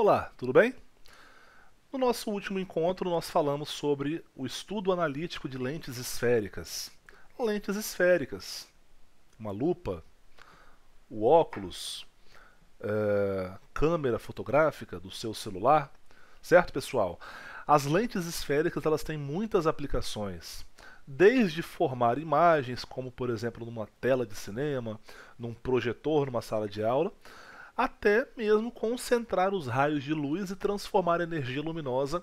Olá, tudo bem? No nosso último encontro, nós falamos sobre o estudo analítico de lentes esféricas. Lentes esféricas, uma lupa, o óculos, câmera fotográfica do seu celular, certo, pessoal? As lentes esféricas elas têm muitas aplicações, desde formar imagens, como por exemplo numa tela de cinema, num projetor numa sala de aula, até mesmo concentrar os raios de luz e transformar a energia luminosa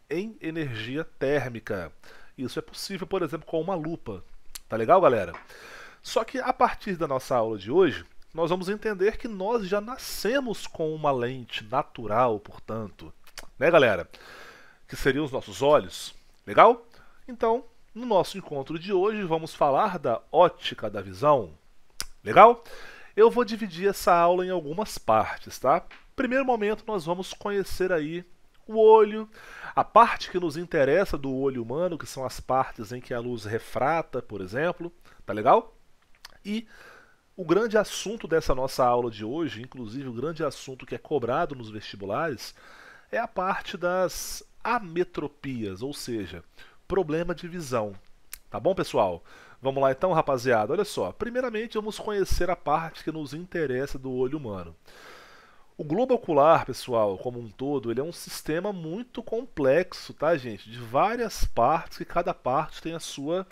em energia térmica. Isso é possível, por exemplo, com uma lupa. Tá legal, galera? Só que a partir da nossa aula de hoje, nós vamos entender que nós já nascemos com uma lente natural, portanto, né, galera? Que seriam os nossos olhos. Legal? Então, no nosso encontro de hoje, vamos falar da ótica da visão. Legal? Eu vou dividir essa aula em algumas partes, tá? Primeiro momento, nós vamos conhecer aí o olho, a parte que nos interessa do olho humano, que são as partes em que a luz refrata, por exemplo, tá legal? E o grande assunto dessa nossa aula de hoje, inclusive o grande assunto que é cobrado nos vestibulares, é a parte das ametropias, ou seja, problema de visão. Tá bom, pessoal? Vamos lá então, rapaziada. Olha só, primeiramente vamos conhecer a parte que nos interessa do olho humano. O globo ocular, pessoal, como um todo, ele é um sistema muito complexo, tá, gente? De várias partes, que cada parte tem a sua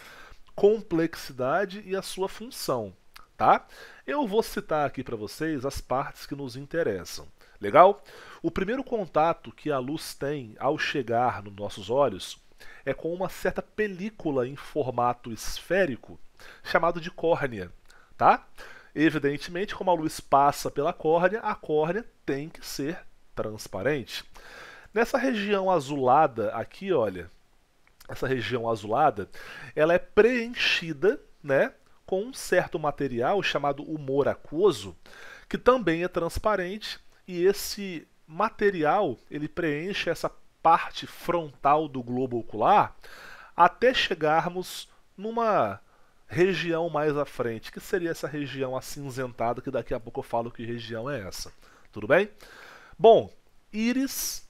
complexidade e a sua função, tá? Eu vou citar aqui para vocês as partes que nos interessam. Legal? O primeiro contato que a luz tem ao chegar nos nossos olhos é com uma certa película em formato esférico chamado de córnea, tá? Evidentemente, como a luz passa pela córnea, a córnea tem que ser transparente. Nessa região azulada aqui, olha, essa região azulada, ela é preenchida, né, com um certo material chamado humor aquoso, que também é transparente, e esse material, ele preenche essa parte frontal do globo ocular até chegarmos numa região mais à frente, que seria essa região acinzentada, que daqui a pouco eu falo que região é essa. Tudo bem? Bom, íris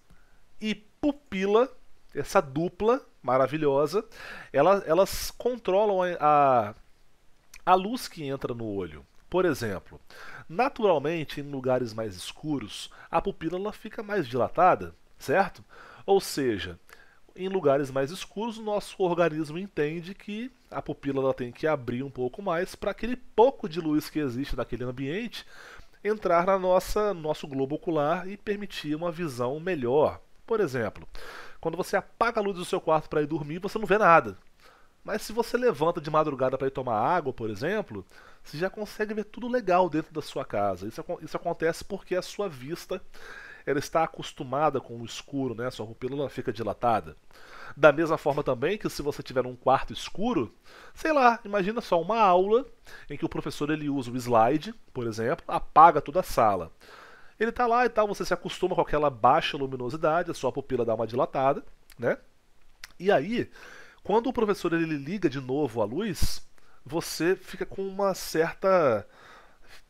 e pupila, essa dupla maravilhosa, elas controlam a luz que entra no olho. Por exemplo, naturalmente em lugares mais escuros, a pupila ela fica mais dilatada, certo? Ou seja, em lugares mais escuros, o nosso organismo entende que a pupila ela tem que abrir um pouco mais para aquele pouco de luz que existe naquele ambiente entrar na nosso globo ocular e permitir uma visão melhor. Por exemplo, quando você apaga a luz do seu quarto para ir dormir, você não vê nada. Mas se você levanta de madrugada para ir tomar água, por exemplo, você já consegue ver tudo legal dentro da sua casa. Isso acontece porque a sua vista ela está acostumada com o escuro, né? Sua pupila ela fica dilatada. Da mesma forma também que se você tiver um quarto escuro, sei lá, imagina só uma aula em que o professor ele usa o slide, por exemplo, apaga toda a sala. Ele está lá e tal, você se acostuma com aquela baixa luminosidade, a sua pupila dá uma dilatada, né? E aí, quando o professor ele liga de novo a luz, você fica com uma certa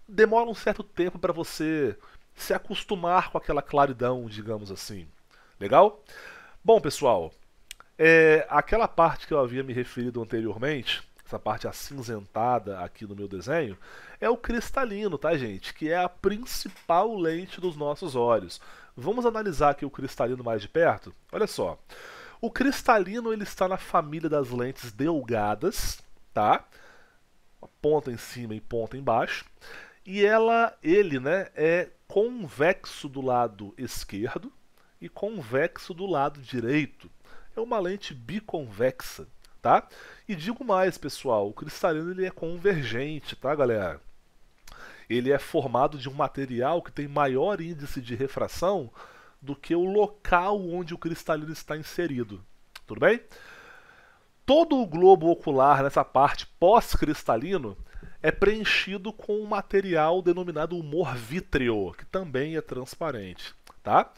demora um certo tempo para você se acostumar com aquela claridão, digamos assim. Legal? Bom, pessoal, aquela parte que eu havia me referido anteriormente, essa parte acinzentada aqui no meu desenho, é o cristalino, tá, gente? Que é a principal lente dos nossos olhos. Vamos analisar aqui o cristalino mais de perto? Olha só. O cristalino ele está na família das lentes delgadas, tá? Uma ponta em cima e ponta embaixo. E ele, né, é convexo do lado esquerdo e convexo do lado direito. É uma lente biconvexa, tá? E digo mais, pessoal, o cristalino ele é convergente, tá, galera? Ele é formado de um material que tem maior índice de refração do que o local onde o cristalino está inserido. Tudo bem? Todo o globo ocular nessa parte pós-cristalino é preenchido com um material denominado humor vítreo, que também é transparente, tá?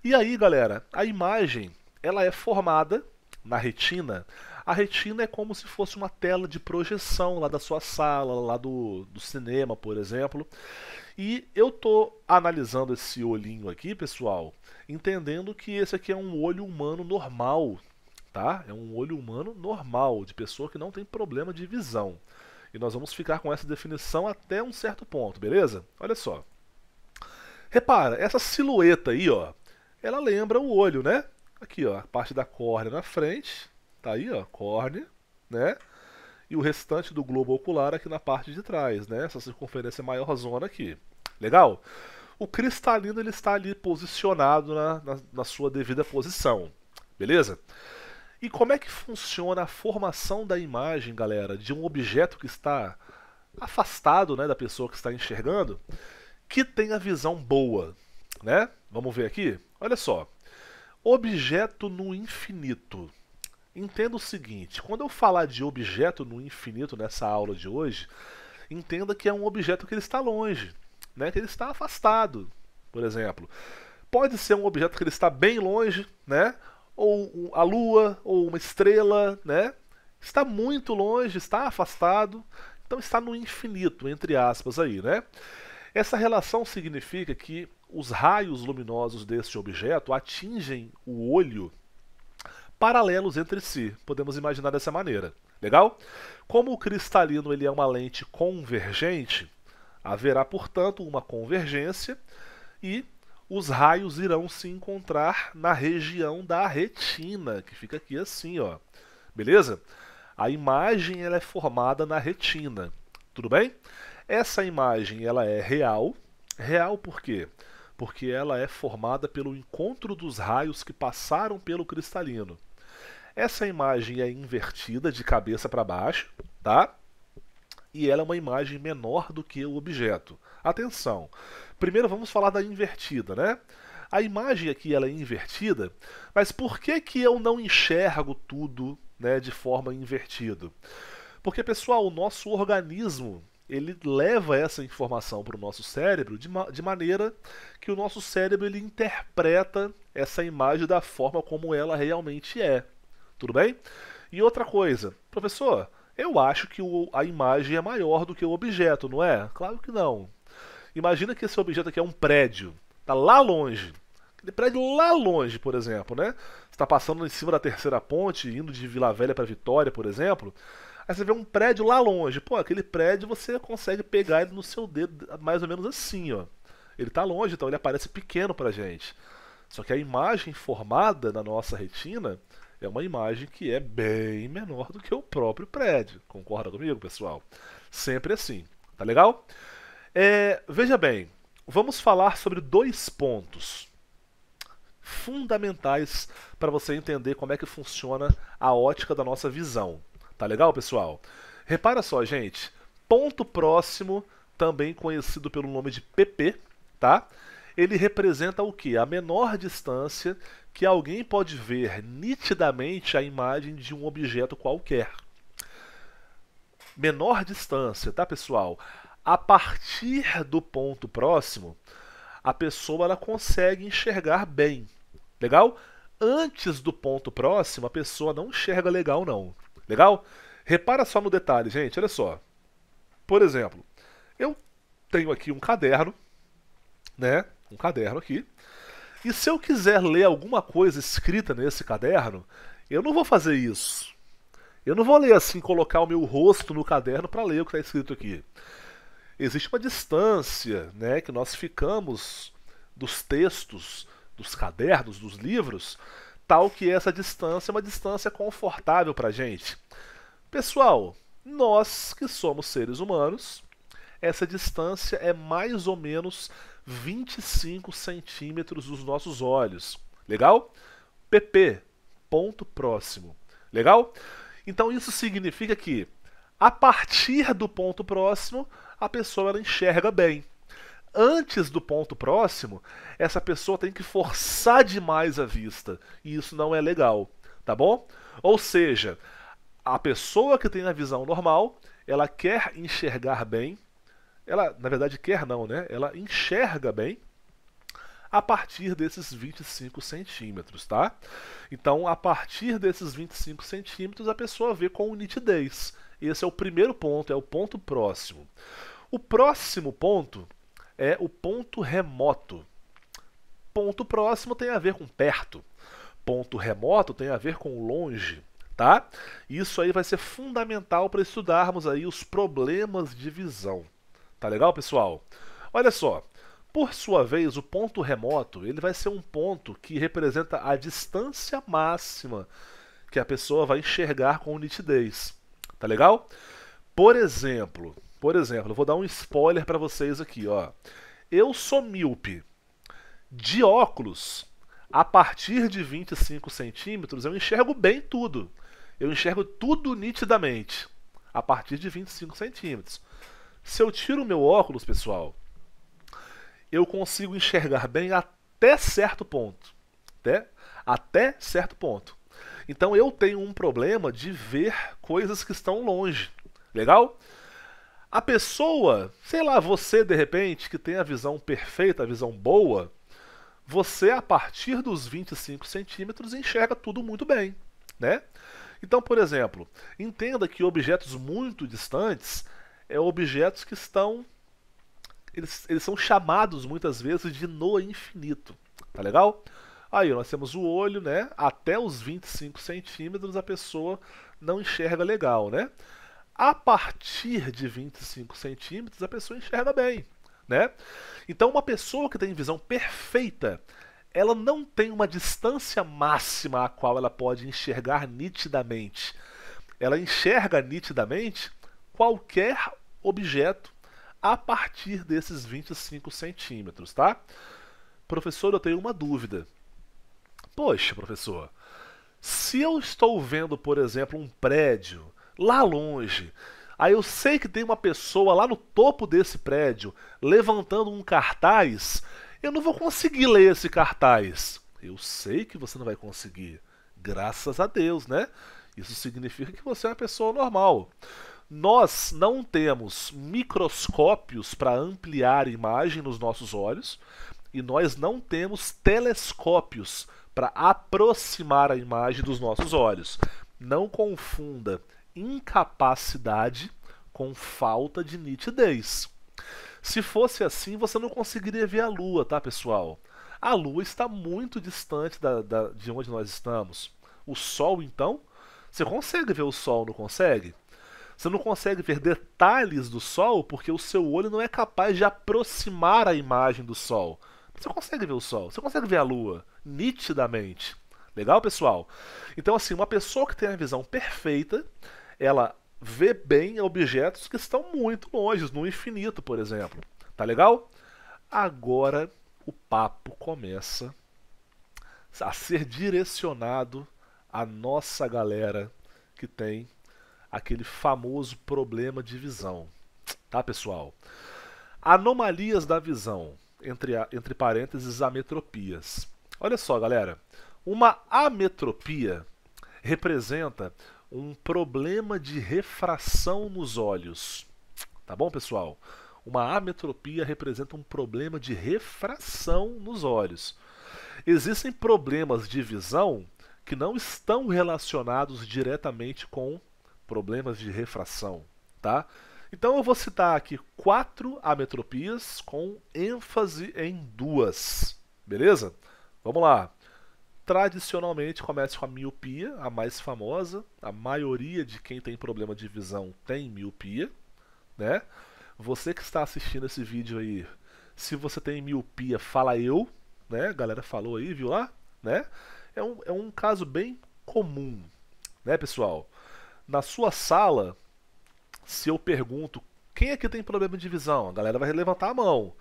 E aí, galera, a imagem ela é formada na retina. A retina é como se fosse uma tela de projeção lá da sua sala, lá do cinema, por exemplo. E eu tô analisando esse olhinho aqui, pessoal, entendendo que esse aqui é um olho humano normal, tá? É um olho humano normal, de pessoa que não tem problema de visão. E nós vamos ficar com essa definição até um certo ponto, beleza? Olha só. Repara, essa silhueta aí, ó, ela lembra o olho, né? Aqui, ó, a parte da córnea na frente, tá aí, ó, córnea, né? E o restante do globo ocular aqui na parte de trás, né? Essa circunferência maior zona aqui. Legal? O cristalino ele está ali posicionado na sua devida posição, beleza? E como é que funciona a formação da imagem, galera, de um objeto que está afastado, né, da pessoa que está enxergando, que tem a visão boa, né? Vamos ver aqui? Olha só. Objeto no infinito. Entenda o seguinte, quando eu falar de objeto no infinito nessa aula de hoje, entenda que é um objeto que ele está longe, né? Que ele está afastado, por exemplo. Pode ser um objeto que ele está bem longe, né? Ou a lua, ou uma estrela, né? Está muito longe, está afastado, então está no infinito, entre aspas aí, né? Essa relação significa que os raios luminosos deste objeto atingem o olho paralelos entre si. Podemos imaginar dessa maneira. Legal? Como o cristalino ele é uma lente convergente, haverá, portanto, uma convergência e os raios irão se encontrar na região da retina, que fica aqui assim, ó. Beleza? A imagem ela é formada na retina. Tudo bem? Essa imagem ela é real. Real por quê? Porque ela é formada pelo encontro dos raios que passaram pelo cristalino. Essa imagem é invertida de cabeça para baixo, tá? E ela é uma imagem menor do que o objeto. Atenção! Primeiro vamos falar da invertida, né? A imagem aqui ela é invertida, mas por que que eu não enxergo tudo, né, de forma invertida? Porque, pessoal, o nosso organismo ele leva essa informação para o nosso cérebro de maneira que o nosso cérebro ele interpreta essa imagem da forma como ela realmente é. Tudo bem? E outra coisa, professor, eu acho que a imagem é maior do que o objeto, não é? Claro que não. Imagina que esse objeto aqui é um prédio, está lá longe. Aquele prédio lá longe, por exemplo, né? Você está passando em cima da terceira ponte, indo de Vila Velha para Vitória, por exemplo. Aí você vê um prédio lá longe. Pô, aquele prédio você consegue pegar ele no seu dedo, mais ou menos assim, ó. Ele está longe, então ele aparece pequeno pra gente. Só que a imagem formada na nossa retina é uma imagem que é bem menor do que o próprio prédio. Concorda comigo, pessoal? Sempre assim. Tá legal? Veja bem, vamos falar sobre dois pontos fundamentais para você entender como é que funciona a ótica da nossa visão. Tá legal, pessoal? Repara só, gente. Ponto próximo, também conhecido pelo nome de PP, tá? Ele representa o quê? A menor distância que alguém pode ver nitidamente a imagem de um objeto qualquer. Menor distância, tá, pessoal? A partir do ponto próximo, a pessoa ela consegue enxergar bem. Legal? Antes do ponto próximo, a pessoa não enxerga legal, não. Legal? Repara só no detalhe, gente, olha só. Por exemplo, eu tenho aqui um caderno, né? Um caderno aqui. E se eu quiser ler alguma coisa escrita nesse caderno, eu não vou fazer isso. Eu não vou ler assim, colocar o meu rosto no caderno para ler o que está escrito aqui. Existe uma distância, né, que nós ficamos dos textos, dos cadernos, dos livros, tal que essa distância é uma distância confortável para a gente. Pessoal, nós que somos seres humanos, essa distância é mais ou menos 25 centímetros dos nossos olhos. Legal? PP, ponto próximo. Legal? Então isso significa que a partir do ponto próximo, a pessoa ela enxerga bem. Antes do ponto próximo, essa pessoa tem que forçar demais a vista. E isso não é legal. Tá bom? Ou seja, a pessoa que tem a visão normal, ela quer enxergar bem. Ela, na verdade, quer não, né? Ela enxerga bem a partir desses 25 centímetros, tá? Então, a partir desses 25 centímetros, a pessoa vê com nitidez. Esse é o primeiro ponto, é o ponto próximo. O próximo ponto é o ponto remoto. Ponto próximo tem a ver com perto. Ponto remoto tem a ver com longe, tá? Isso aí vai ser fundamental para estudarmos aí os problemas de visão. Tá legal, pessoal? Olha só, por sua vez, o ponto remoto, ele vai ser um ponto que representa a distância máxima que a pessoa vai enxergar com nitidez. Tá legal? Eu vou dar um spoiler para vocês aqui, ó. Eu sou míope. De óculos, a partir de 25 centímetros, eu enxergo bem tudo. Eu enxergo tudo nitidamente. A partir de 25 centímetros. Se eu tiro o meu óculos, pessoal, eu consigo enxergar bem até certo ponto. Até certo ponto. Então eu tenho um problema de ver coisas que estão longe. Legal? A pessoa, sei lá, você de repente, que tem a visão perfeita, a visão boa, você a partir dos 25 centímetros enxerga tudo muito bem, né? Então, por exemplo, entenda que objetos muito distantes objetos que estão... Eles são chamados muitas vezes de no infinito, tá legal? Aí nós temos o olho, né? Até os 25 centímetros a pessoa não enxerga legal, né? A partir de 25 centímetros a pessoa enxerga bem, né? Então uma pessoa que tem visão perfeita, ela não tem uma distância máxima a qual ela pode enxergar nitidamente. Ela enxerga nitidamente qualquer objeto a partir desses 25 centímetros, tá? Professor, eu tenho uma dúvida. Poxa, professor, se eu estou vendo, por exemplo, um prédio lá longe, aí eu sei que tem uma pessoa lá no topo desse prédio levantando um cartaz, eu não vou conseguir ler esse cartaz. Eu sei que você não vai conseguir. Graças a Deus, né? Isso significa que você é uma pessoa normal. Nós não temos microscópios para ampliar a imagem nos nossos olhos e nós não temos telescópios para aproximar a imagem dos nossos olhos. Não confunda incapacidade com falta de nitidez. Se fosse assim, você não conseguiria ver a Lua, tá, pessoal? A Lua está muito distante de onde nós estamos. O Sol, então, você consegue ver o Sol, não consegue? Você não consegue ver detalhes do Sol porque o seu olho não é capaz de aproximar a imagem do Sol. Você consegue ver o Sol, você consegue ver a Lua nitidamente. Legal, pessoal? Então, assim, uma pessoa que tem a visão perfeita, ela vê bem objetos que estão muito longe, no infinito, por exemplo. Tá legal? Agora o papo começa a ser direcionado à nossa galera que tem aquele famoso problema de visão. Tá, pessoal? Anomalias da visão, entre parênteses, ametropias. Olha só, galera. Uma ametropia representa um problema de refração nos olhos. Tá bom, pessoal? Uma ametropia representa um problema de refração nos olhos. Existem problemas de visão que não estão relacionados diretamente com problemas de refração, tá? Então eu vou citar aqui 4 ametropias com ênfase em 2, beleza? Vamos lá. Tradicionalmente começa com a miopia, a mais famosa. A maioria de quem tem problema de visão tem miopia, né? Você que está assistindo esse vídeo aí, se você tem miopia, fala eu, né? A galera falou aí, viu lá? Né? É um caso bem comum, né, pessoal? Na sua sala, se eu pergunto quem aqui tem problema de visão, a galera vai levantar a mão.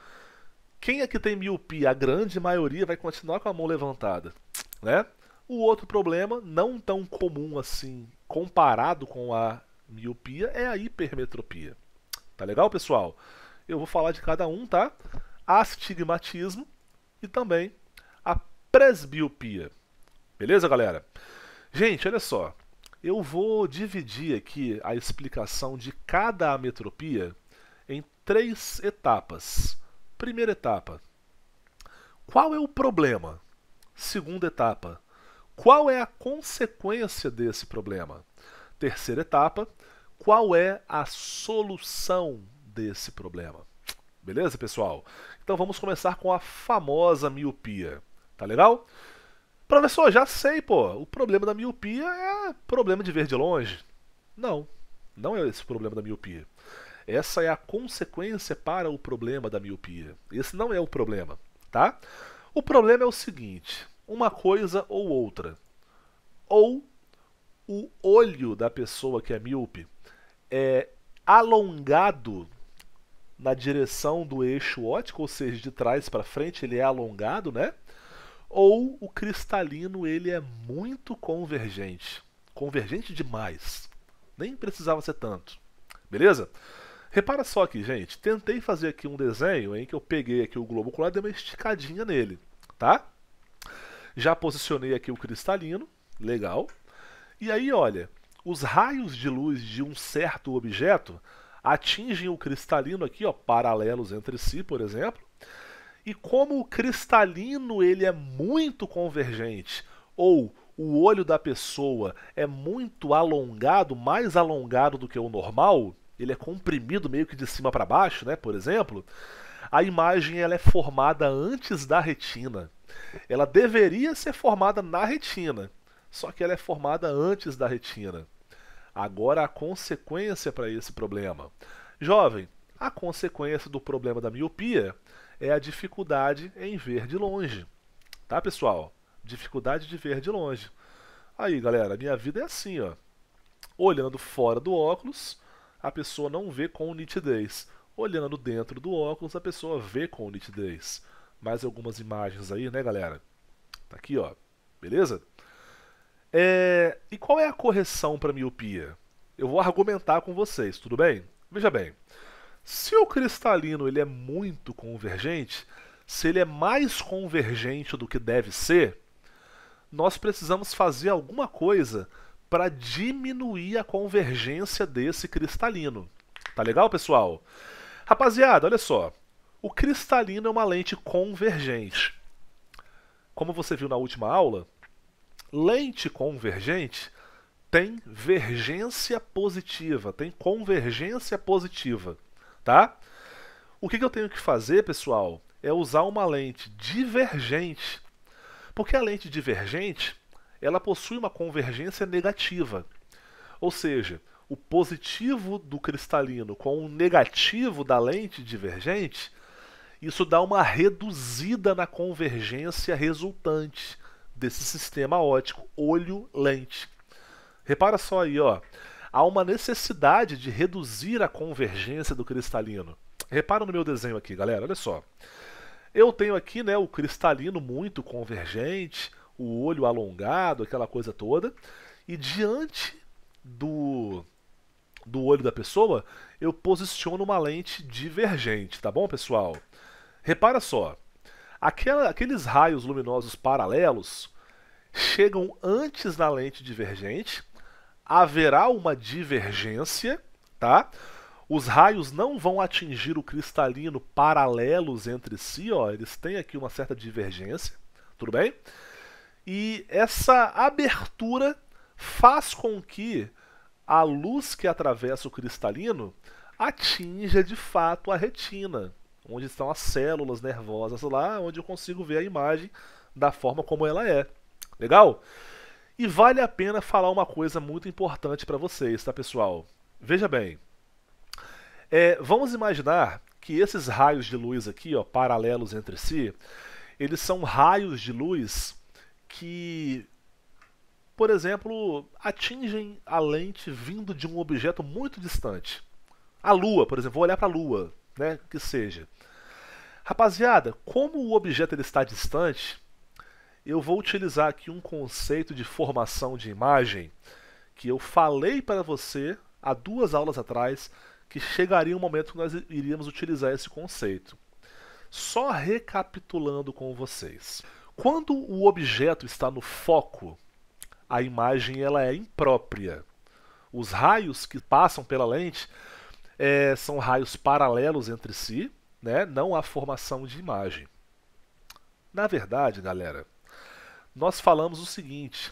Quem aqui tem miopia, a grande maioria vai continuar com a mão levantada, né? O outro problema, não tão comum assim, comparado com a miopia, é a hipermetropia. Tá legal, pessoal? Eu vou falar de cada um, tá? Astigmatismo e também a presbiopia. Beleza, galera? Gente, olha só. Eu vou dividir aqui a explicação de cada ametropia em 3 etapas. Primeira etapa. Qual é o problema? Segunda etapa. Qual é a consequência desse problema? Terceira etapa. Qual é a solução desse problema? Beleza, pessoal? Então vamos começar com a famosa miopia. Tá legal? Professor, já sei, pô. O problema da miopia é problema de ver de longe. Não, não é esse o problema da miopia. Essa é a consequência para o problema da miopia. Esse não é o problema, tá? O problema é o seguinte: uma coisa ou outra. Ou o olho da pessoa que é míope é alongado na direção do eixo óptico, ou seja, de trás para frente ele é alongado, né? Ou o cristalino ele é muito convergente, convergente demais. Nem precisava ser tanto. Beleza? Repara só aqui, gente. Tentei fazer aqui um desenho em que eu peguei aqui o globo ocular e dei uma esticadinha nele, tá? Já posicionei aqui o cristalino, legal. E aí, olha, os raios de luz de um certo objeto atingem o cristalino aqui, ó, paralelos entre si, por exemplo. E como o cristalino ele é muito convergente, ou o olho da pessoa é muito alongado, mais alongado do que o normal, ele é comprimido meio que de cima para baixo, né, por exemplo, a imagem ela é formada antes da retina. Ela deveria ser formada na retina, só que ela é formada antes da retina. Agora a consequência para esse problema. Jovem, a consequência do problema da miopia é a dificuldade em ver de longe. Tá, pessoal? Dificuldade de ver de longe. Aí, galera, minha vida é assim, ó. Olhando fora do óculos, a pessoa não vê com nitidez. Olhando dentro do óculos, a pessoa vê com nitidez. Mais algumas imagens aí, né, galera? Tá aqui, ó. Beleza? E qual é a correção para miopia? Eu vou argumentar com vocês, tudo bem? Veja bem, se o cristalino ele é muito convergente, se ele é mais convergente do que deve ser, nós precisamos fazer alguma coisa para diminuir a convergência desse cristalino. Tá legal, pessoal? Rapaziada, olha só. O cristalino é uma lente convergente. Como você viu na última aula, lente convergente tem vergência positiva, tem convergência positiva, tá? O que eu tenho que fazer, pessoal, é usar uma lente divergente, porque a lente divergente ela possui uma convergência negativa, ou seja, o positivo do cristalino com o negativo da lente divergente, isso dá uma reduzida na convergência resultante desse sistema óptico olho-lente. Repara só aí, ó. Há uma necessidade de reduzir a convergência do cristalino. Repara no meu desenho aqui, galera, olha só. Eu tenho aqui, né, o cristalino muito convergente, o olho alongado, aquela coisa toda, e diante do olho da pessoa, eu posiciono uma lente divergente, tá bom, pessoal? Repara só, aqueles raios luminosos paralelos chegam antes da lente divergente, haverá uma divergência, tá? Os raios não vão atingir o cristalino paralelos entre si, ó, eles têm aqui uma certa divergência, tudo bem? E essa abertura faz com que a luz que atravessa o cristalino atinja de fato a retina, onde estão as células nervosas lá, onde eu consigo ver a imagem da forma como ela é. Legal? E vale a pena falar uma coisa muito importante para vocês, tá, pessoal? Veja bem, vamos imaginar que esses raios de luz aqui, ó, paralelos entre si, eles são raios de luz que, por exemplo, atingem a lente vindo de um objeto muito distante. A Lua, por exemplo, vou olhar para a Lua, né, que seja. Rapaziada, como o objeto ele está distante, eu vou utilizar aqui um conceito de formação de imagem que eu falei para você há 2 aulas atrás, que chegaria um momento que nós iríamos utilizar esse conceito. Só recapitulando com vocês. Quando o objeto está no foco, a imagem ela é imprópria. Os raios que passam pela lente são raios paralelos entre si, né? Não há formação de imagem. Na verdade, galera, nós falamos o seguinte,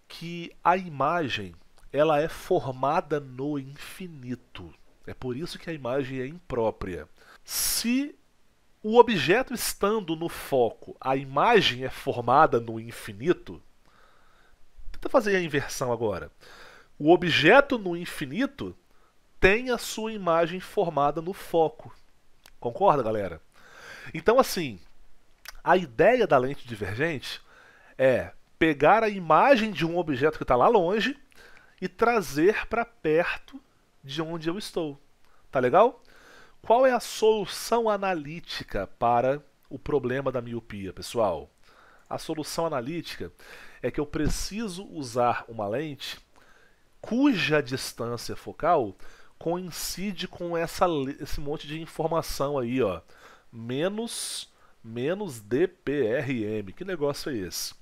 que a imagem ela é formada no infinito. É por isso que a imagem é imprópria. Se o objeto estando no foco, a imagem é formada no infinito, tenta fazer a inversão agora. O objeto no infinito tem a sua imagem formada no foco. Concorda, galera? Então, assim, a ideia da lente divergente é pegar a imagem de um objeto que está lá longe e trazer para perto de onde eu estou. Tá legal? Qual é a solução analítica para o problema da miopia, pessoal? A solução analítica é que eu preciso usar uma lente cuja distância focal coincide com esse monte de informação aí, ó. Menos dPrm. Que negócio é esse?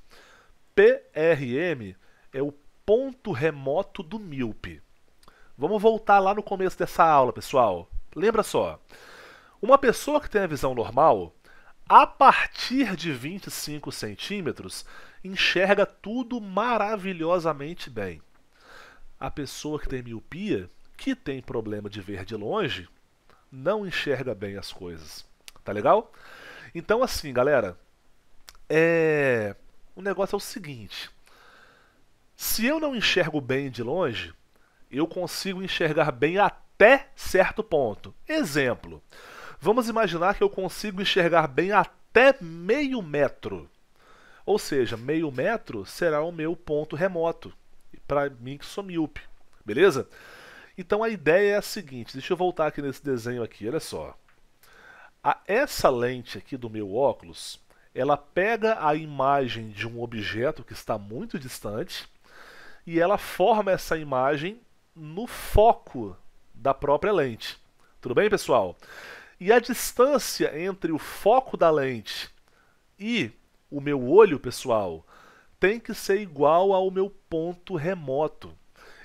PRM é o ponto remoto do míope. Vamos voltar lá no começo dessa aula, pessoal. Lembra só, uma pessoa que tem a visão normal, a partir de 25 centímetros, enxerga tudo maravilhosamente bem. A pessoa que tem miopia, que tem problema de ver de longe, não enxerga bem as coisas. Tá legal? Então assim, galera, o negócio é o seguinte. Se eu não enxergo bem de longe, eu consigo enxergar bem até certo ponto. Exemplo, vamos imaginar que eu consigo enxergar bem até meio metro. Ou seja, meio metro será o meu ponto remoto, para mim que sou míope. Beleza? Então a ideia é a seguinte, deixa eu voltar aqui nesse desenho aqui, olha só. Essa lente aqui do meu óculos, ela pega a imagem de um objeto que está muito distante e ela forma essa imagem no foco da própria lente. Tudo bem, pessoal? E a distância entre o foco da lente e o meu olho, pessoal, tem que ser igual ao meu ponto remoto.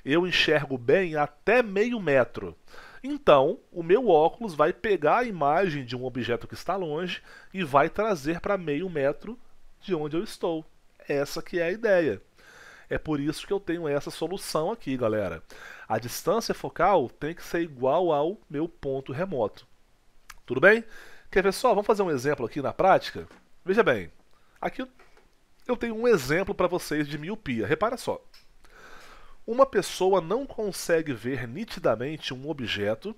Eu enxergo bem até meio metro. Então, o meu óculos vai pegar a imagem de um objeto que está longe e vai trazer para meio metro de onde eu estou. Essa que é a ideia. É por isso que eu tenho essa solução aqui, galera. A distância focal tem que ser igual ao meu ponto remoto. Tudo bem? Quer ver só? Vamos fazer um exemplo aqui na prática? Veja bem, aqui eu tenho um exemplo para vocês de miopia. Repara só. Uma pessoa não consegue ver nitidamente um objeto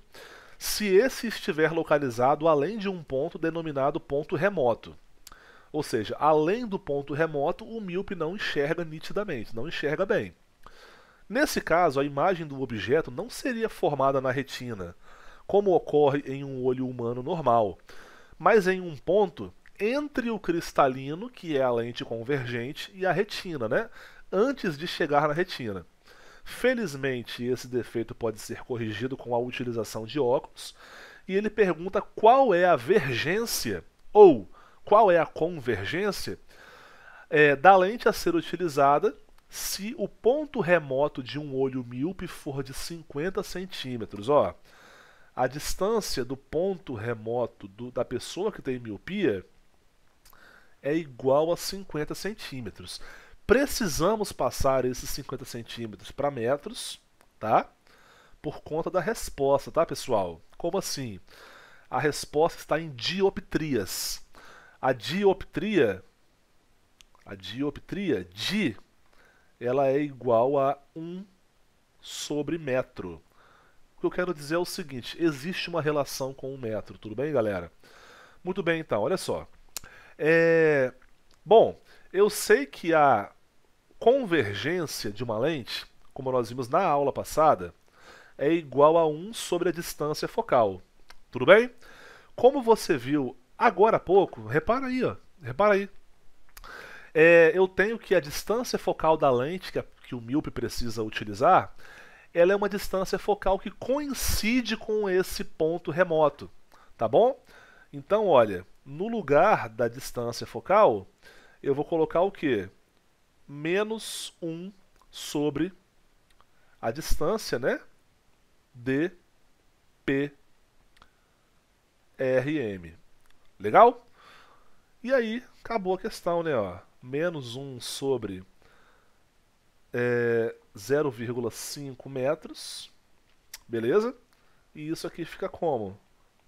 se esse estiver localizado além de um ponto denominado ponto remoto. Ou seja, além do ponto remoto, o míope não enxerga nitidamente, não enxerga bem. Nesse caso, a imagem do objeto não seria formada na retina, como ocorre em um olho humano normal, mas em um ponto entre o cristalino, que é a lente convergente, e a retina, né? Antes de chegar na retina. Felizmente, esse defeito pode ser corrigido com a utilização de óculos, e ele pergunta qual é a vergência ou qual é a convergência da lente a ser utilizada se o ponto remoto de um olho míope for de 50 centímetros. Ó, a distância do ponto remoto da pessoa que tem miopia é igual a 50 centímetros. Precisamos passar esses 50 centímetros para metros, tá? Por conta da resposta, tá, pessoal? Como assim? A resposta está em dioptrias. A dioptria, di, ela é igual a 1 sobre metro. O que eu quero dizer é o seguinte, existe uma relação com 1 metro, tudo bem, galera? Muito bem, então, olha só. Bom, eu sei que a convergência de uma lente, como nós vimos na aula passada, é igual a 1 sobre a distância focal. Tudo bem? Como você viu agora há pouco, repara aí, ó, repara aí. Eu tenho que a distância focal da lente que o míope precisa utilizar, ela é uma distância focal que coincide com esse ponto remoto, tá bom? Então, olha, no lugar da distância focal, eu vou colocar o quê? Menos 1 sobre a distância, né? dPrm. Legal? E aí, acabou a questão, né? Ó. Menos 1 sobre 0,5 metros. Beleza? E isso aqui fica como?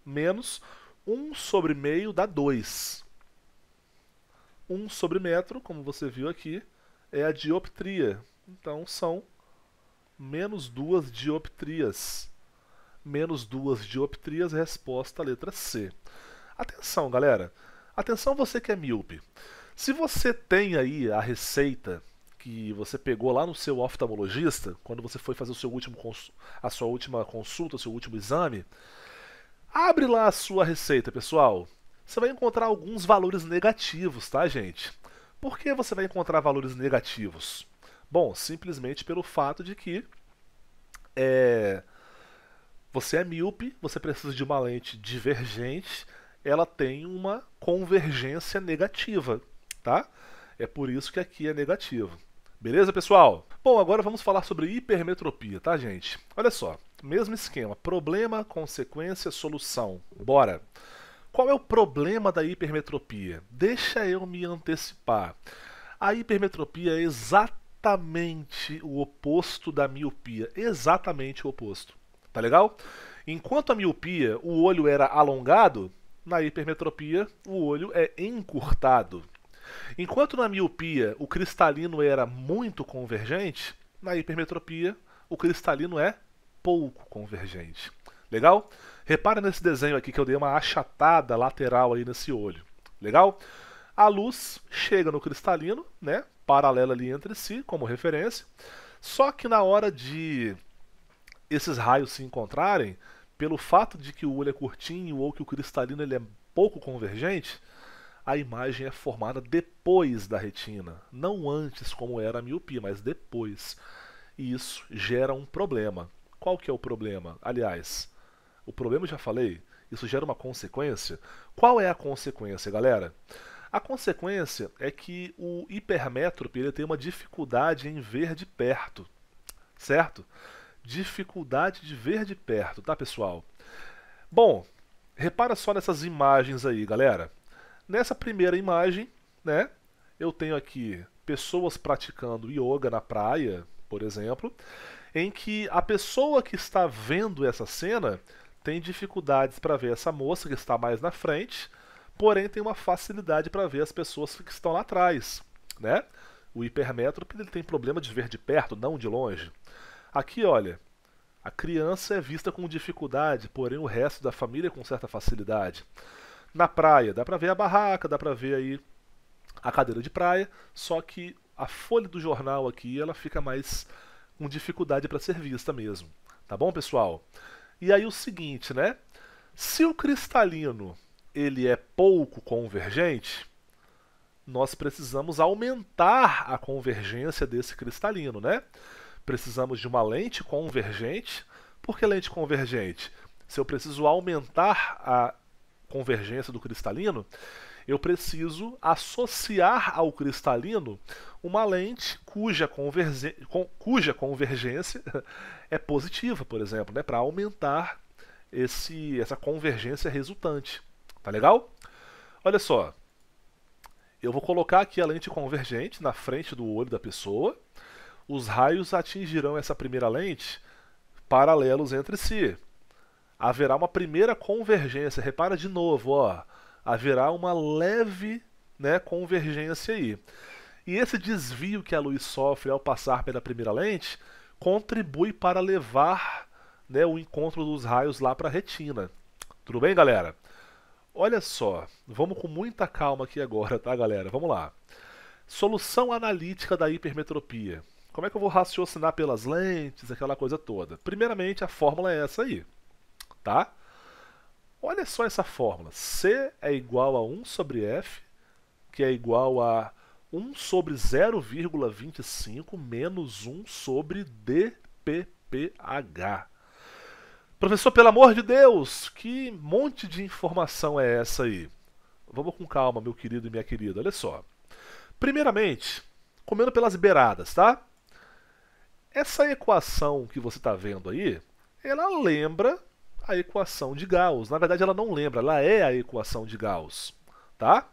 Menos 1 sobre meio dá 2. 1 sobre metro, como você viu aqui, é a dioptria. Então são menos 2 dioptrias. Menos 2 dioptrias, resposta à letra C. Atenção, galera. Atenção você que é míope. Se você tem aí a receita que você pegou lá no seu oftalmologista, quando você foi fazer a sua última consulta, o seu último exame, abre lá a sua receita, pessoal. Você vai encontrar alguns valores negativos, tá, gente? Por que você vai encontrar valores negativos? Bom, simplesmente pelo fato de que você é míope, você precisa de uma lente divergente, ela tem uma convergência negativa, tá? É por isso que aqui é negativo. Beleza, pessoal? Bom, agora vamos falar sobre hipermetropia, tá, gente? Olha só, mesmo esquema, problema, consequência, solução. Bora! Qual é o problema da hipermetropia? Deixa eu me antecipar. A hipermetropia é exatamente o oposto da miopia. Exatamente o oposto. Tá legal? Enquanto a miopia, o olho era alongado, na hipermetropia, o olho é encurtado. Enquanto na miopia o cristalino era muito convergente, na hipermetropia o cristalino é pouco convergente. Legal? Repara nesse desenho aqui que eu dei uma achatada lateral aí nesse olho. Legal? A luz chega no cristalino, né? Paralela ali entre si, como referência. Só que na hora de esses raios se encontrarem, pelo fato de que o olho é curtinho ou que o cristalino ele é pouco convergente, a imagem é formada depois da retina, não antes como era a miopia, mas depois. E isso gera um problema. Qual que é o problema? Aliás, o problema eu já falei, isso gera uma consequência. Qual é a consequência, galera? A consequência é que o hipermétrope ele tem uma dificuldade em ver de perto, certo? Dificuldade de ver de perto, tá, pessoal? Bom, repara só nessas imagens aí, galera. Nessa primeira imagem, né, eu tenho aqui pessoas praticando yoga na praia, por exemplo, em que a pessoa que está vendo essa cena tem dificuldades para ver essa moça que está mais na frente, porém tem uma facilidade para ver as pessoas que estão lá atrás, né? O hipermétrope ele tem problema de ver de perto, não de longe. Aqui, olha, a criança é vista com dificuldade, porém o resto da família com certa facilidade. Na praia, dá pra ver a barraca, dá pra ver aí a cadeira de praia, só que a folha do jornal aqui, ela fica mais com dificuldade para ser vista mesmo. Tá bom, pessoal? E aí o seguinte, né? Se o cristalino ele é pouco convergente, nós precisamos aumentar a convergência desse cristalino, né? Precisamos de uma lente convergente. Por que lente convergente? Se eu preciso aumentar a convergência do cristalino, eu preciso associar ao cristalino uma lente cuja convergência é positiva, por exemplo, né, para aumentar essa convergência resultante. Tá legal? Olha só, eu vou colocar aqui a lente convergente na frente do olho da pessoa. Os raios atingirão essa primeira lente paralelos entre si. Haverá uma primeira convergência. Repara de novo, ó. Haverá uma leve, né, convergência aí. E esse desvio que a luz sofre ao passar pela primeira lente contribui para levar, né, o encontro dos raios lá para a retina. Tudo bem, galera? Olha só, vamos com muita calma aqui agora, tá, galera? Vamos lá. Solução analítica da hipermetropia. Como é que eu vou raciocinar pelas lentes, aquela coisa toda? Primeiramente, a fórmula é essa aí. Tá? Olha só essa fórmula. C é igual a 1 sobre F, que é igual a 1 sobre 0,25 menos 1 sobre dpph. Professor, pelo amor de Deus, que monte de informação é essa aí? Vamos com calma, meu querido e minha querida. Olha só. Primeiramente, comendo pelas beiradas, tá? Essa equação que você está vendo aí, ela lembra a equação de Gauss. Na verdade, ela não lembra, ela é a equação de Gauss, tá?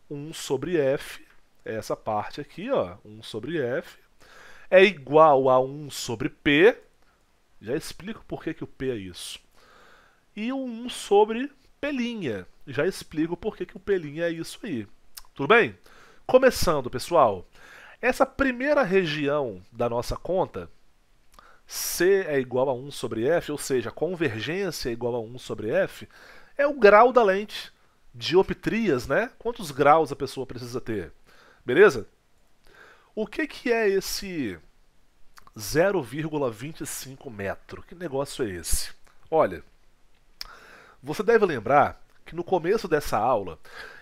1 sobre F, essa parte aqui, ó, 1 sobre F, é igual a 1 sobre P, já explico por que o P é isso, e o 1 sobre pelinha. Já explico por que o pelinha é isso aí. Tudo bem? Começando, pessoal. Essa primeira região da nossa conta, C é igual a 1 sobre F, ou seja, a convergência é igual a 1 sobre F, é o grau da lente. Dioptrias, né? Quantos graus a pessoa precisa ter? Beleza? O que é esse 0,25 metro? Que negócio é esse? Olha, você deve lembrar que no começo dessa aula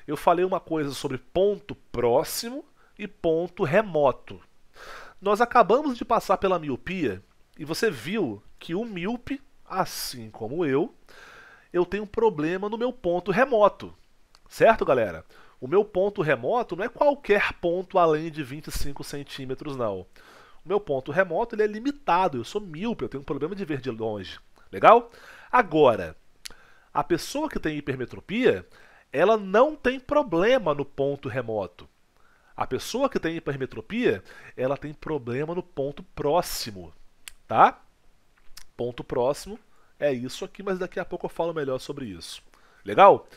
eu falei uma coisa sobre ponto próximo e ponto remoto. Nós acabamos de passar pela miopia e você viu que o míope, assim como eu tenho um problema no meu ponto remoto. Certo, galera? O meu ponto remoto não é qualquer ponto além de 25 centímetros, não. O meu ponto remoto ele é limitado, eu sou míope, eu tenho um problema de ver de longe. Legal? Agora, a pessoa que tem hipermetropia, ela não tem problema no ponto remoto. A pessoa que tem hipermetropia, ela tem problema no ponto próximo, tá? Ponto próximo é isso aqui, mas daqui a pouco eu falo melhor sobre isso. Legal?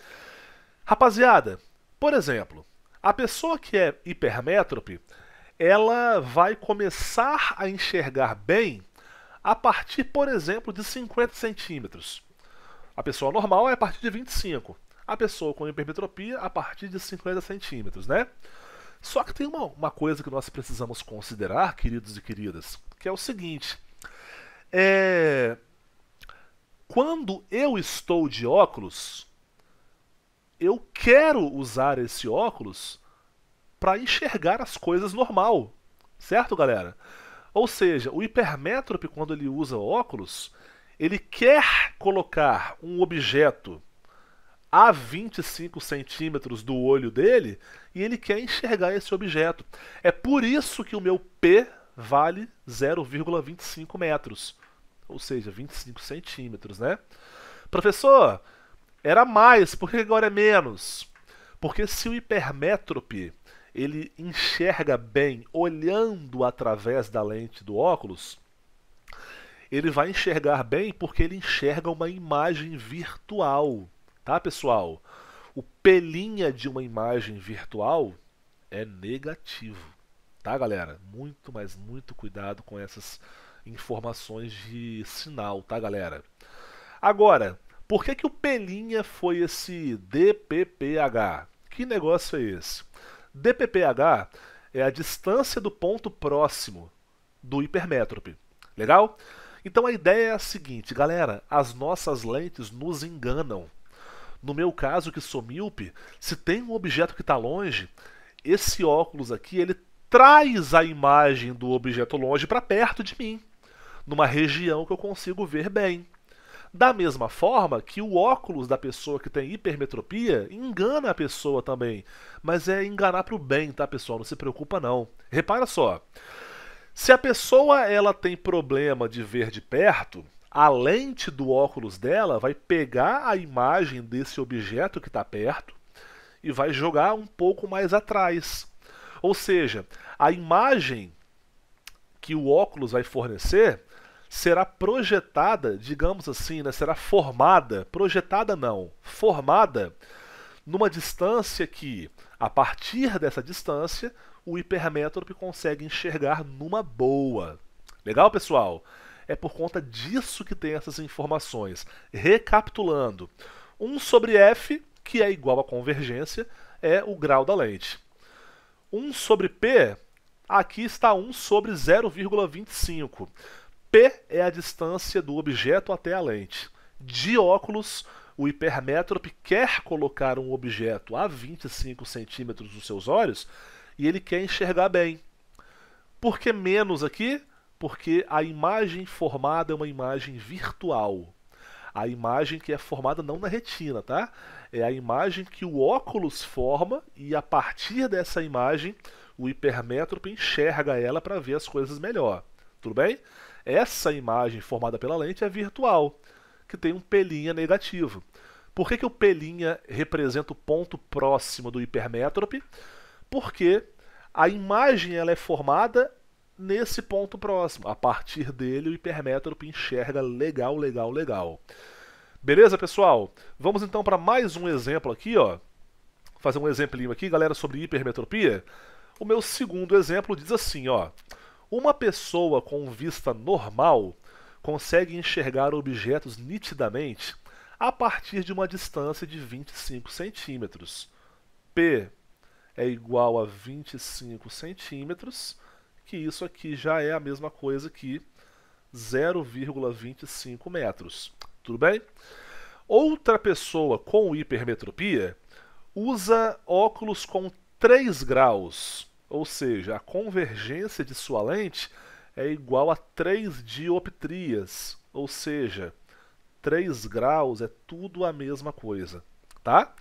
Rapaziada, por exemplo, a pessoa que é hipermétrope, ela vai começar a enxergar bem a partir, por exemplo, de 50 centímetros. A pessoa normal é a partir de 25. A pessoa com hipermetropia a partir de 50 centímetros, né? Só que tem uma coisa que nós precisamos considerar, queridos e queridas, que é o seguinte. Quando eu estou de óculos, eu quero usar esse óculos para enxergar as coisas normal, certo, galera? Ou seja, o hipermétrope, quando ele usa óculos, ele quer colocar um objeto a 25 centímetros do olho dele e ele quer enxergar esse objeto. É por isso que o meu P vale 0,25 metros, ou seja, 25 centímetros, né? Professor, era mais, por que agora é menos? Porque se o hipermétrope ele enxerga bem olhando através da lente do óculos, ele vai enxergar bem porque ele enxerga uma imagem virtual, tá, pessoal? O pelinha de uma imagem virtual é negativo, tá, galera? Muito, mas muito cuidado com essas informações de sinal, tá, galera? Agora, por que o pelinha foi esse DPPH? Que negócio é esse? DPPH é a distância do ponto próximo do hipermétrope. Legal? Então a ideia é a seguinte, galera, as nossas lentes nos enganam. No meu caso, que sou míope, se tem um objeto que está longe, esse óculos aqui ele traz a imagem do objeto longe para perto de mim, numa região que eu consigo ver bem. Da mesma forma que o óculos da pessoa que tem hipermetropia engana a pessoa também. Mas é enganar para o bem, tá, pessoal? Não se preocupa não. Repara só. Se a pessoa ela tem problema de ver de perto, a lente do óculos dela vai pegar a imagem desse objeto que está perto e vai jogar um pouco mais atrás. Ou seja, a imagem que o óculos vai fornecer será projetada, digamos assim, né, será formada, projetada não, formada numa distância que, a partir dessa distância, o hipermétrope consegue enxergar numa boa. Legal, pessoal? É por conta disso que tem essas informações. Recapitulando, 1 sobre F, que é igual à convergência, é o grau da lente. 1 sobre P, aqui está 1 sobre 0,25. P é a distância do objeto até a lente. De óculos, o hipermétrope quer colocar um objeto a 25 centímetros dos seus olhos e ele quer enxergar bem. Por que menos aqui? Porque a imagem formada é uma imagem virtual. A imagem que é formada não na retina, tá? É a imagem que o óculos forma e a partir dessa imagem o hipermétrope enxerga ela para ver as coisas melhor. Tudo bem? Essa imagem formada pela lente é virtual, que tem um pelinha negativo. Por que o pelinha representa o ponto próximo do hipermétrope? Porque a imagem ela é formada nesse ponto próximo. A partir dele o hipermétrope enxerga legal, legal, legal. Beleza, pessoal? Vamos então para mais um exemplo aqui, ó. Fazer um exemplinho aqui, galera, sobre hipermetropia. O meu segundo exemplo diz assim, ó. Uma pessoa com vista normal consegue enxergar objetos nitidamente a partir de uma distância de 25 centímetros. P é igual a 25 centímetros, que isso aqui já é a mesma coisa que 0,25 metros. Tudo bem? Outra pessoa com hipermetropia usa óculos com 3 graus, ou seja, a convergência de sua lente é igual a 3 dioptrias, ou seja, 3 graus é tudo a mesma coisa, tá?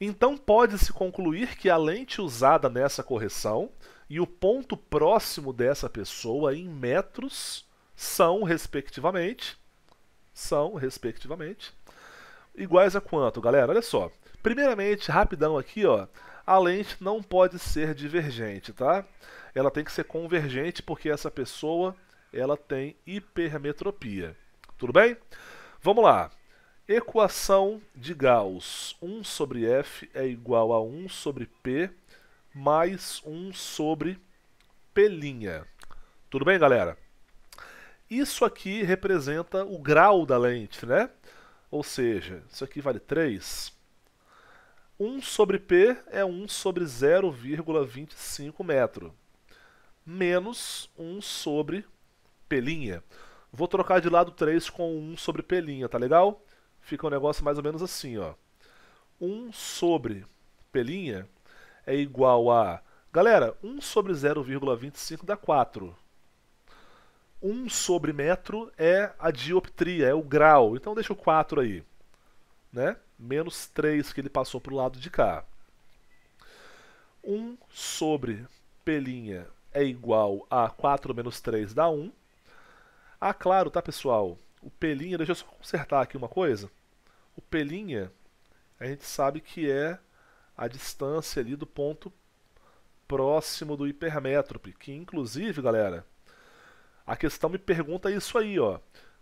Então pode-se concluir que a lente usada nessa correção e o ponto próximo dessa pessoa em metros são, respectivamente, iguais a quanto, galera? Olha só. Primeiramente, rapidão aqui, ó, a lente não pode ser divergente, tá? Ela tem que ser convergente porque essa pessoa, ela tem hipermetropia. Tudo bem? Vamos lá. Equação de Gauss. 1 sobre F é igual a 1 sobre P mais 1 sobre P'. Tudo bem, galera? Isso aqui representa o grau da lente, né? Ou seja, isso aqui vale 3. 1 sobre P é 1 sobre 0,25 metro. Menos 1 sobre P'. Vou trocar de lado 3 com 1 sobre P', tá legal? Fica um negócio mais ou menos assim, ó. 1 sobre P' é igual a... Galera, 1 sobre 0,25 dá 4. 1 sobre metro é a dioptria, é o grau. Então deixa o 4 aí, né? Menos 3 que ele passou para o lado de cá. 1 sobre P' é igual a 4 menos 3 dá 1. Ah, claro, tá, pessoal? O P', deixa eu só consertar aqui uma coisa. O P', a gente sabe que é a distância ali do ponto próximo do hipermétrope, que inclusive, galera, a questão me pergunta isso aí, ó.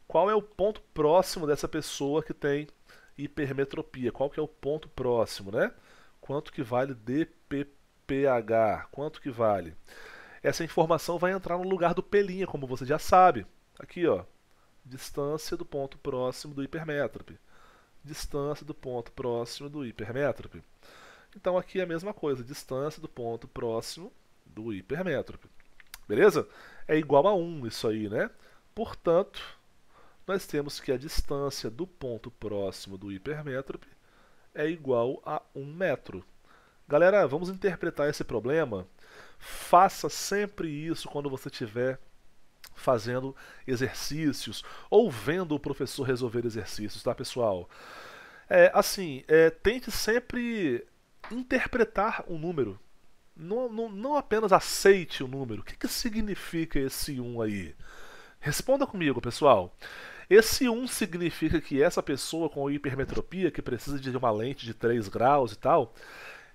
Qual é o ponto próximo dessa pessoa que tem hipermetropia? Qual que é o ponto próximo, né? Quanto que vale dpph? Quanto que vale? Essa informação vai entrar no lugar do P', como você já sabe. Aqui, ó. Distância do ponto próximo do hipermétrope. Distância do ponto próximo do hipermétrope. Então aqui é a mesma coisa, distância do ponto próximo do hipermétrope. Beleza? É igual a 1 isso aí, né? Portanto, nós temos que a distância do ponto próximo do hipermétrope é igual a 1 metro. Galera, vamos interpretar esse problema. Faça sempre isso quando você estiver fazendo exercícios ou vendo o professor resolver exercícios, tá, pessoal? Tente sempre interpretar o número. Não apenas aceite o número. O que significa esse 1 aí? Responda comigo, pessoal. Esse 1 significa que essa pessoa com hipermetropia, que precisa de uma lente de 3 graus e tal,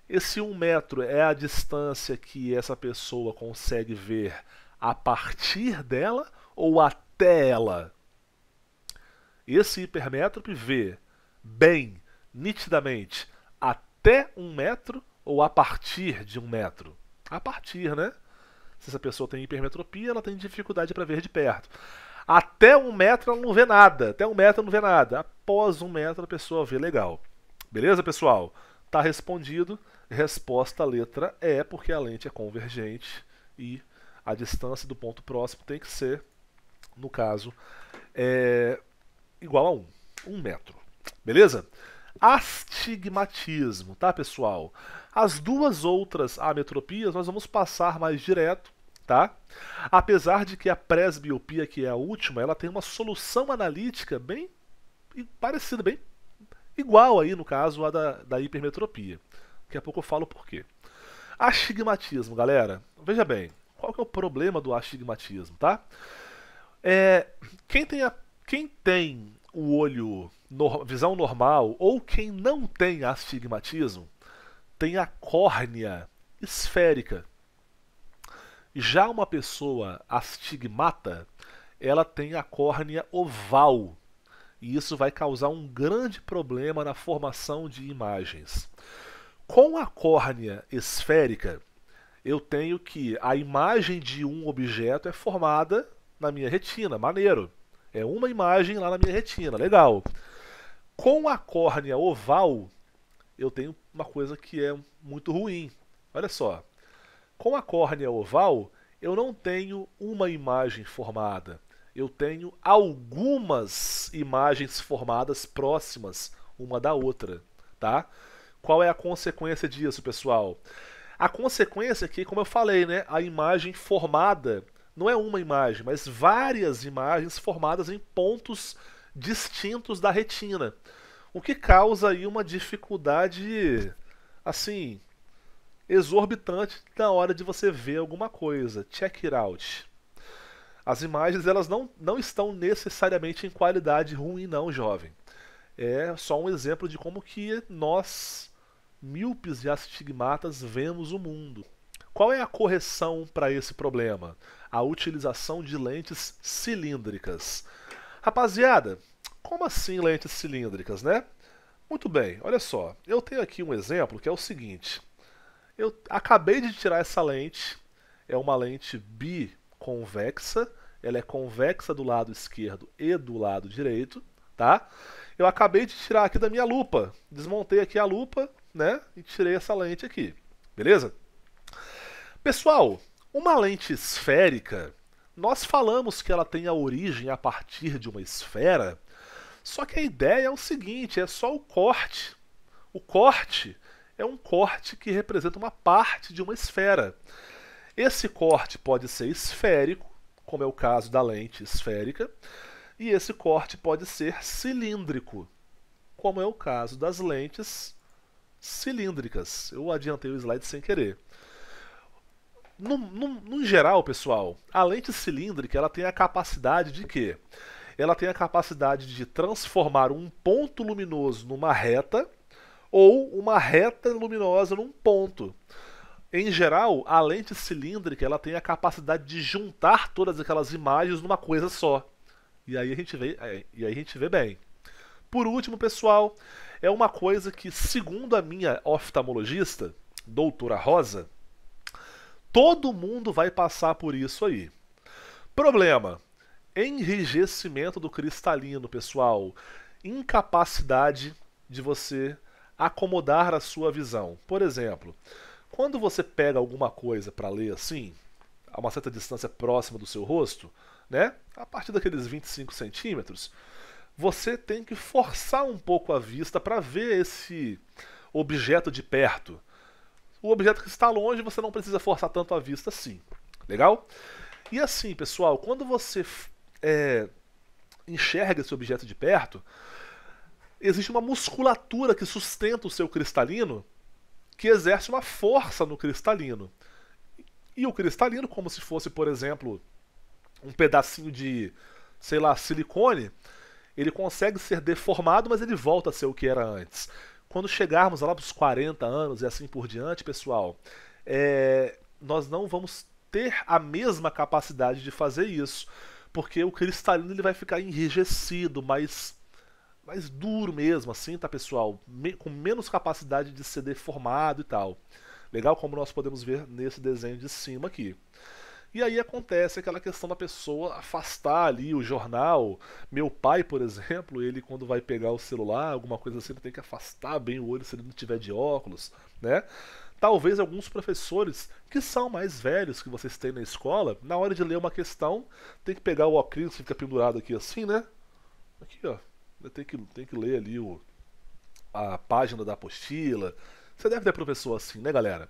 esse 1 metro é a distância que essa pessoa consegue ver a partir dela ou até ela? Esse hipermétrope vê bem, nitidamente, até 1 metro ou a partir de 1 metro? A partir, né? Se essa pessoa tem hipermetropia, ela tem dificuldade para ver de perto. Até 1 metro ela não vê nada. Até 1 metro ela não vê nada. Após 1 metro a pessoa vê legal. Beleza, pessoal? Tá respondido. Resposta letra E, porque a lente é convergente e a distância do ponto próximo tem que ser, no caso, igual a 1 metro. Beleza? Astigmatismo, tá, pessoal? As duas outras ametropias nós vamos passar mais direto, tá? Apesar de que a presbiopia, que é a última, ela tem uma solução analítica bem parecida, bem igual aí, no caso, a da hipermetropia. Daqui a pouco eu falo por quê. Astigmatismo, galera. Veja bem, qual que é o problema do astigmatismo, tá? Quem tem o olho visão normal ou quem não tem astigmatismo tem a córnea esférica. Já uma pessoa astigmata, ela tem a córnea oval. E isso vai causar um grande problema na formação de imagens. Com a córnea esférica, eu tenho que a imagem de um objeto é formada na minha retina, maneiro. É uma imagem lá na minha retina, legal. Com a córnea oval, eu tenho uma coisa que é muito ruim. Olha só, com a córnea oval, eu não tenho uma imagem formada. Eu tenho algumas imagens formadas próximas uma da outra, tá? Qual é a consequência disso, pessoal? A consequência é que, como eu falei, né, a imagem formada não é uma imagem, mas várias imagens formadas em pontos distintos da retina, o que causa aí uma dificuldade, assim, exorbitante na hora de você ver alguma coisa. Check it out. As imagens elas não estão necessariamente em qualidade ruim, não, jovem. É só um exemplo de como que nós, míopes e astigmatas, vemos o mundo. Qual é a correção para esse problema? A utilização de lentes cilíndricas. Rapaziada, como assim lentes cilíndricas, né? Muito bem, olha só. Eu tenho aqui um exemplo que é o seguinte. Eu acabei de tirar essa lente. É uma lente biconvexa. Ela é convexa do lado esquerdo e do lado direito, tá? Eu acabei de tirar aqui da minha lupa. Desmontei aqui a lupa, né? E tirei essa lente aqui. Beleza? Pessoal, uma lente esférica, nós falamos que ela tem a origem a partir de uma esfera, só que a ideia é o seguinte, é só o corte. O corte é um corte que representa uma parte de uma esfera. Esse corte pode ser esférico, como é o caso da lente esférica, e esse corte pode ser cilíndrico, como é o caso das lentes cilíndricas. Eu adiantei o slide sem querer. No geral, pessoal, a lente cilíndrica ela tem a capacidade de quê? Ela tem a capacidade de transformar um ponto luminoso numa reta ou uma reta luminosa num ponto. Em geral, a lente cilíndrica ela tem a capacidade de juntar todas aquelas imagens numa coisa só. E aí a gente vê bem. Por último, pessoal, é uma coisa que, segundo a minha oftalmologista, doutora Rosa, todo mundo vai passar por isso aí. Problema: enrijecimento do cristalino, pessoal. Incapacidade de você acomodar a sua visão. Por exemplo, quando você pega alguma coisa para ler assim, a uma certa distância próxima do seu rosto, né? A partir daqueles 25 centímetros, você tem que forçar um pouco a vista para ver esse objeto de perto. O objeto que está longe, você não precisa forçar tanto a vista assim. Legal? E assim, pessoal, quando você enxerga esse objeto de perto, existe uma musculatura que sustenta o seu cristalino, que exerce uma força no cristalino. E o cristalino, como se fosse, por exemplo, um pedacinho de, sei lá, silicone, ele consegue ser deformado, mas ele volta a ser o que era antes. Quando chegarmos lá para os 40 anos e assim por diante, pessoal, nós não vamos ter a mesma capacidade de fazer isso, porque o cristalino ele vai ficar enrijecido, mais duro mesmo, assim, tá, pessoal? Com menos capacidade de ser deformado e tal. Legal como nós podemos ver nesse desenho de cima aqui. E aí acontece aquela questão da pessoa afastar ali o jornal. Meu pai, por exemplo, ele quando vai pegar o celular, alguma coisa assim, ele tem que afastar bem o olho se ele não tiver de óculos, né? Talvez alguns professores que são mais velhos que vocês têm na escola, na hora de ler uma questão, tem que pegar o óculos que fica pendurado aqui assim, né? Aqui, ó. Tem que ler ali a página da apostila. Você deve ter professor assim, né, galera?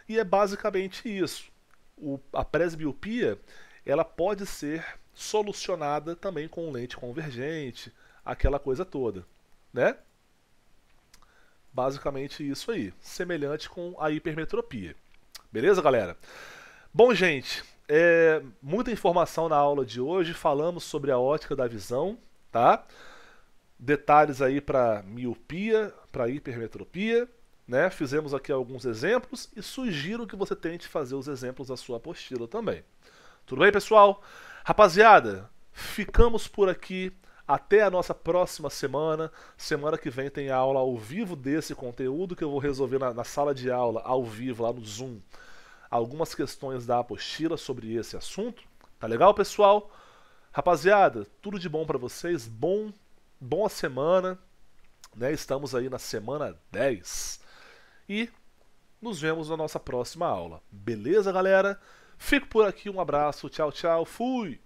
E é basicamente isso. A presbiopia ela pode ser solucionada também com lente convergente, aquela coisa toda, né? Basicamente isso aí, semelhante com a hipermetropia. Beleza, galera? Bom, gente, muita informação na aula de hoje. Falamos sobre a ótica da visão, tá? Detalhes aí para miopia, para hipermetropia, né? Fizemos aqui alguns exemplos e sugiro que você tente fazer os exemplos da sua apostila também. Tudo bem, pessoal? Rapaziada, ficamos por aqui. Até a nossa próxima semana. Semana que vem tem aula ao vivo desse conteúdo que eu vou resolver na sala de aula, ao vivo, lá no Zoom. Algumas questões da apostila sobre esse assunto. Tá legal, pessoal? Rapaziada, tudo de bom pra vocês. Boa semana, né? Estamos aí na semana 10. E nos vemos na nossa próxima aula. Beleza, galera? Fico por aqui, um abraço, tchau, tchau, fui!